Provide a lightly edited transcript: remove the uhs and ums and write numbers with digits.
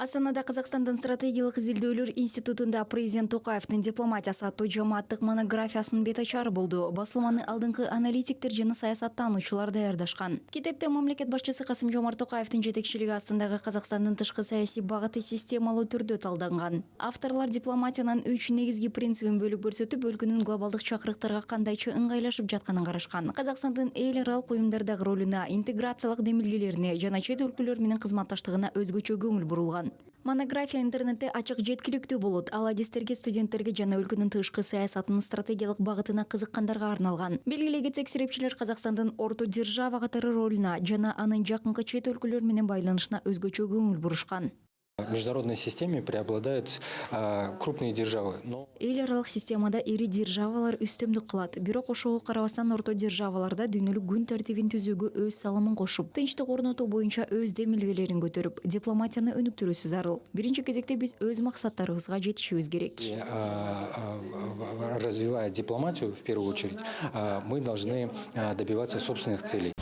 Астанада Казакстандын стратегиялык изилдөөлөр институтунда президент Токаевдин дипломатиясы аттуу жамааттык монографиясынын бетачары болду. Басылманы алдыңкы аналитиктер жана саясаттануучулар даярдашкан. Китепте мамлекет башчысы Касым-Жомарт Токаевдин жетекчилиги астындагы Казакстандын тышкы саясий багыты системалуу түрдө талданган. Авторлар дипломатиянын 3 негизги принцибин бөлүп көрсөтүп, өлкөнүн глобалдык чакырыктарга кандайча ыңгайлашып жатканын карашкан. Казакстандын эл аралык уюмдардагы ролуна, интеграциялык демилгелерине жана чет өлкөлөр менен кызматташтыгына өзгөчө көңүл бурулган. Монография интернетте ачык жеткиликтүү болот. Ал адистерге, студенттерге жана өлкөнүн тышкы саясатынын стратегиялык багытына кызыккандарга арналган. Белгилей кетсек, серепчилер Казакстандын орто держава катары ролуна жана анын жакынкы чет өлкөлөр менен байланышына өзгөчө көңүл бурушкан. В международной системе преобладают крупные державы. Эл аралык системада ири державалар үстөмдүк кылат. Бирок ошого карабастан орто державаларда дүйнөлүк күн тартибин түзүүгө өз салымын кошуп, тынчтык орнотуу боюнча өз демилгелерин көтөрүп, дипломатияны өнүктүрүүсү зарыл. Биринчи кезекте биз өз максаттарыбызга жетишибиз керек. Развивая дипломатию, в первую очередь, мы должны добиваться собственных целей.